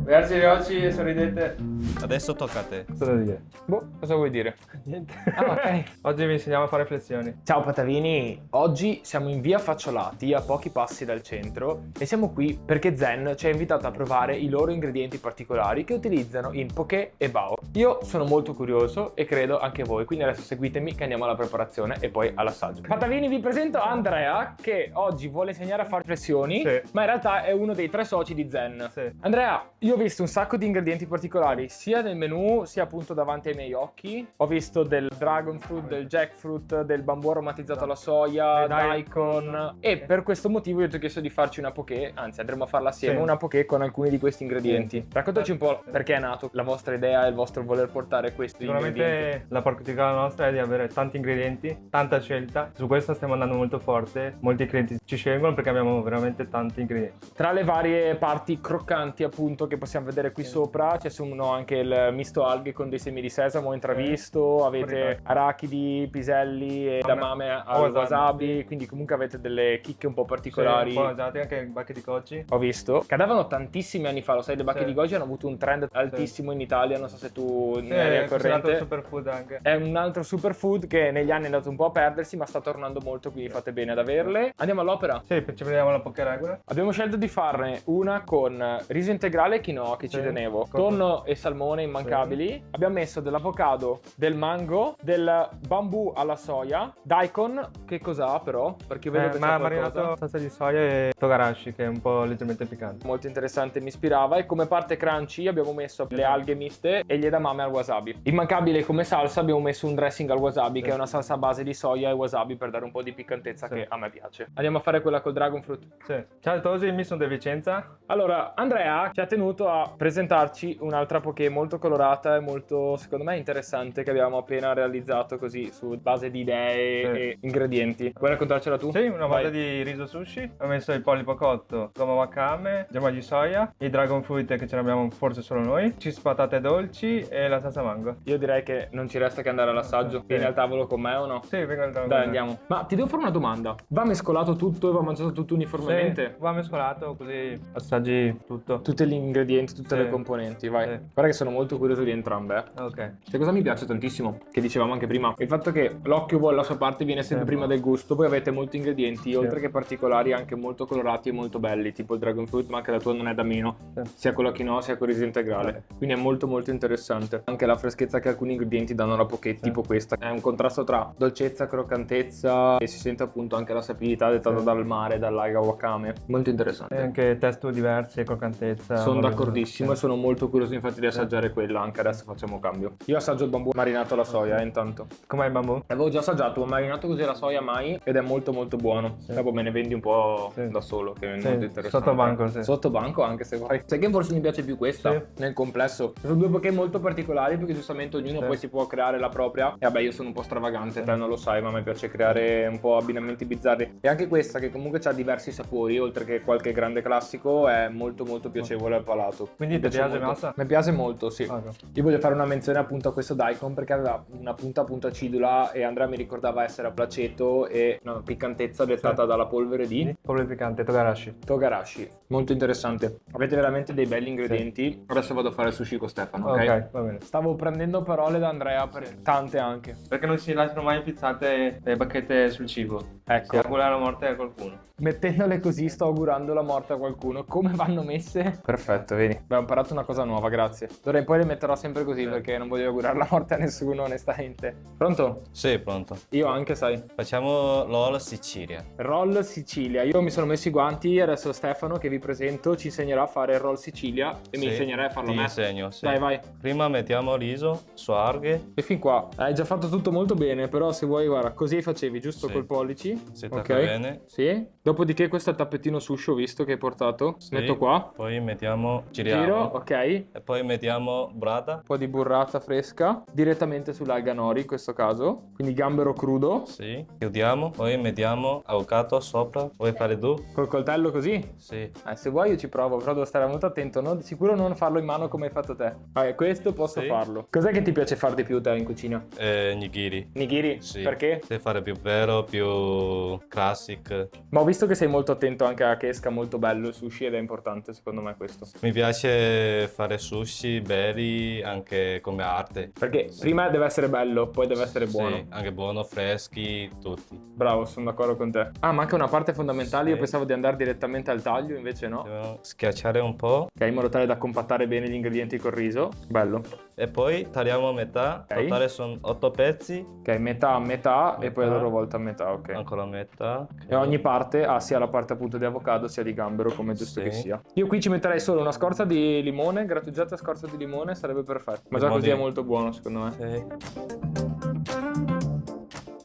Grazie gli occhi e sorridete. Adesso tocca a te. Cosa devo dire? Boh, cosa vuoi dire? Niente. Ah, ok. Oggi vi insegniamo a fare flessioni. Ciao Patavini, oggi siamo in via Facciolati, a pochi passi dal centro, e siamo qui perché Zen ci ha invitato a provare i loro ingredienti particolari che utilizzano in poké e bao. Io sono molto curioso e credo anche voi, quindi adesso seguitemi che andiamo alla preparazione e poi all'assaggio. Patavini, vi presento Andrea che oggi vuole insegnare a fare flessioni, Sì. ma in realtà è uno dei 3 soci di Zen. Sì. Andrea, io ho visto un sacco di ingredienti particolari, sia nel menu sia appunto davanti ai miei occhi. Ho visto del dragon fruit, del jackfruit, del bambù aromatizzato alla soia, daikon. E per questo motivo io ti ho chiesto di farci una poké, anzi andremo a farla assieme, Sì. una poké con alcuni di questi ingredienti. Sì. Raccontaci un po' perché è nato la vostra idea e il vostro voler portare questi ingredienti. Sicuramente la particolarità nostra è di avere tanti ingredienti, tanta scelta. Su questo stiamo andando molto forte. Molti clienti ci scelgono perché abbiamo veramente tanti ingredienti. Tra le varie parti croccanti appunto che possiamo vedere qui sopra ci sono anche il misto alghe con dei semi di sesamo intravisto, avete Corretto. arachidi, piselli e edamame al wasabi. wasabi, quindi comunque avete delle chicche un po' particolari. Sì, un po' usate anche i bacche di cocci. Ho visto che andavano tantissimi anni fa, lo sai, le bacche Sì. di goji hanno avuto un trend altissimo in Italia, non so se tu ne eri Sì, al è considerato corrente. superfood anche. È un altro superfood che negli anni è andato un po' a perdersi, ma sta tornando molto, quindi fate bene ad averle. Andiamo all'opera. Sì, ci prendiamo la poké regola. Abbiamo scelto di farne una con riso integrale e quinoa che ci Sì. tenevo, tonno e salmone immancabili. Abbiamo messo dell'avocado, del mango, del bambù alla soia, daikon, che cos'ha però? Perché vedo che c'è Ma qualcosa. marinato salsa di soia e togarashi che è un po' leggermente piccante. Molto interessante, mi ispirava. E come parte crunchy abbiamo messo le alghe miste e gli edamame al wasabi. Immancabile come salsa abbiamo messo un dressing al wasabi, che è una salsa a base di soia e wasabi per dare un po' di piccantezza che a me piace. Andiamo a fare quella col dragon fruit. Sì. Ciao a tutti, mi sono De Vicenza. Allora, Andrea ci ha tenuto a presentarci un'altra poké molto colorata e molto, secondo me, interessante che abbiamo appena realizzato così su base di idee Sì. e ingredienti. Vuoi raccontarcela tu? Sì, una Vai. volta di riso sushi. Ho messo il polipo cotto, gomma wakame, gemma di soia, i dragon fruit che ce l'abbiamo forse solo noi, cheese patate dolci e la salsa mango. Io direi che non ci resta che andare all'assaggio. Sì. Vieni al tavolo con me o no? Sì, vengo al tavolo. Dai, andiamo. Ma ti devo fare una domanda. Va mescolato tutto e va mangiato tutto uniformemente? Sì, va mescolato così assaggi tutto. Tutti gli ingredienti, tutte Sì. le componenti, vai. Sì. Guarda che sono molto curioso di entrambe. Ok. Sai cosa mi piace tantissimo? Che dicevamo anche prima. Il fatto che l'occhio vuole la sua parte viene sempre Sì. prima del gusto. Voi avete molti ingredienti, oltre che particolari, anche molto colorati e molto belli, tipo il dragon fruit, ma anche la tua non è da meno, Sì. sia con la quinoa sia con il riso integrale. Quindi è molto molto interessante. Anche la freschezza che alcuni ingredienti danno alla poké, tipo questa. È un contrasto tra dolcezza, croccantezza e si sente appunto anche la sapidità dettata Sì. dal mare, dall'alga wakame. Molto interessante. E anche texture diverse, croccantezza. Sono molto- d'accordissimo e Sì. sono molto curioso infatti di assaggiare quella, anche adesso facciamo cambio. Io assaggio il bambù marinato alla soia, intanto. Com'è il bambù? L'avevo già assaggiato, ho marinato così la soia mai ed è molto molto buono. Dopo me ne vendi un po' Sì. da solo, che è Sì, molto interessante. sotto banco, sì. Sotto banco anche se vuoi. Sai che forse mi piace più questa Sì. nel complesso. Sono due poké molto particolari perché giustamente ognuno Sì. poi si può creare la propria. E vabbè, io sono un po' stravagante, te non lo sai, ma a me piace creare un po' abbinamenti bizzarri. E anche questa che comunque ha diversi sapori, oltre che qualche grande classico, è molto molto piacevole al palato. Quindi ti piace molto. massa? Mi piace molto, sì. Ok. Io voglio fare una menzione appunto a questo daikon perché aveva una punta appunto acidula e Andrea mi ricordava essere a placeto e una piccantezza dettata Sì. dalla polvere di Pollo piccante, togarashi. togarashi. Molto interessante. Avete veramente dei belli ingredienti. Adesso vado a fare sushi con Stefano, ok? Ok, va bene. Stavo prendendo parole da Andrea per tante anche. Perché non si lasciano mai impizzate le bacchette sul cibo. Ecco. Si augura la morte a qualcuno. Mettendole così sto augurando la morte a qualcuno. Come vanno messe? Perfetto, vedi. Beh, ho imparato una cosa nuova, grazie. D'ora in poi le metterò sempre così Sì. perché non voglio augurare la morte a nessuno, onestamente. Pronto? Sì, pronto. Io anche, sai. Facciamo l'Ola Sicilia. Roll Sicilia. Io mi sono messo i guanti, adesso Stefano che vi presento ci insegnerà a fare il roll Sicilia e mi Sì, insegnerai a farlo a ti me. insegno, sì. Dai, vai. Prima mettiamo riso su alghe. E fin qua. Hai già fatto tutto molto bene, però se vuoi, guarda, così facevi, giusto Sì. col pollici. Si Ok. tocca bene. Sì. Dopodiché questo è il tappettino sushi, ho visto che hai portato. Sì. Metto qua. Poi mettiamo, giriamo. Giro, ok. E poi mettiamo mettiamo burrata. Un po' di burrata fresca direttamente sull'alga nori in questo caso, quindi gambero crudo. Sì. Chiudiamo. Poi mettiamo avocado sopra. Vuoi fare tu? Col coltello così? Sì. Se vuoi io ci provo, però devo stare molto attento, no? Di sicuro non farlo in mano come hai fatto te. Questo posso Sì. farlo. Cos'è che ti piace fare di più te in cucina? Nigiri. Nigiri? Sì. Perché? Devi fare più vero, più classic. Ma ho visto che sei molto attento anche a che esca molto bello il sushi ed è importante secondo me questo. Mi piace fare sushi belli anche come arte. Perché prima deve essere bello, poi deve essere buono. Sì, anche buono, freschi, tutti. Bravo, sono d'accordo con te. Ah, manca una parte fondamentale, io Sì. pensavo di andare direttamente al taglio, invece no. Dobbiamo schiacciare un po' Ok, in modo tale da compattare bene gli ingredienti col riso. Bello. e poi tagliamo a metà. Ok. Totale sono 8 pezzi. Ok, metà a metà e poi a Metà. loro volta a metà, ok. Ancora metà. E ogni parte ha sia la parte appunto di avocado sia di gambero, come è giusto Sì. che sia. Io qui ci metterei solo una scorza di limone, grattugiata scorza di limone, sarebbe perfetto. Ma già Limone. così è molto buono secondo me. Sì.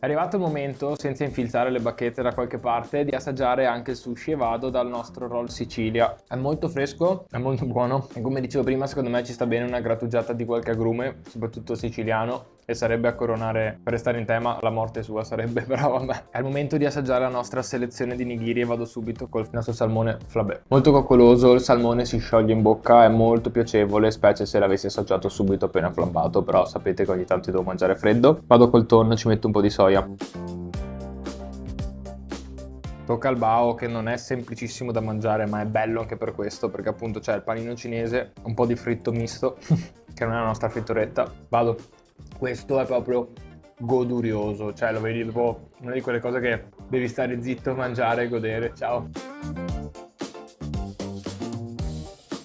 È arrivato il momento, senza infilzare le bacchette da qualche parte, di assaggiare anche il sushi e vado dal nostro roll Sicilia. È molto fresco, è molto buono e come dicevo prima secondo me ci sta bene una grattugiata di qualche agrume, soprattutto siciliano, e sarebbe a coronare, per restare in tema, la morte sua sarebbe, però vabbè. È il momento di assaggiare la nostra selezione di nigiri e vado subito col nostro salmone flabè. Molto coccoloso, il salmone si scioglie in bocca, è molto piacevole, specie se l'avessi assaggiato subito appena flambato, però sapete che ogni tanto devo mangiare freddo. Vado col tonno, ci metto un po' di soia. Tocca al bao, che non è semplicissimo da mangiare, ma è bello anche per questo, perché appunto c'è il panino cinese, un po' di fritto misto, che non è la nostra frittoretta. Vado. Questo è proprio godurioso, cioè lo vedi dopo una di quelle cose che devi stare zitto, mangiare e godere. Ciao.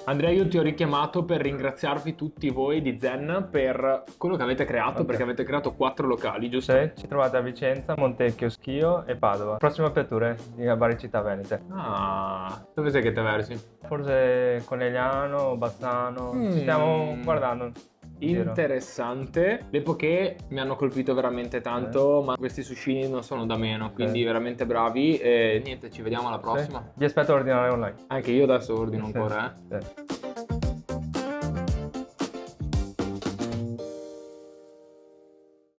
Andrea, io ti ho richiamato per ringraziarvi tutti voi di Zen per quello che avete creato, Ok. perché avete creato 4 locali, giusto? Sì, ci trovate a Vicenza, Montecchio, Schio e Padova. Prossime aperture in varie città venete. Ah, dove sei che te versi? Forse Conegliano, Bassano. Ci stiamo guardando. in giro. Interessante. Le poké mi hanno colpito veramente tanto, ma questi sushini non sono da meno, quindi veramente bravi. E niente, ci vediamo alla prossima. Sì. Vi aspetto a ordinare online. Anche io adesso ordino Sì, ancora, sì.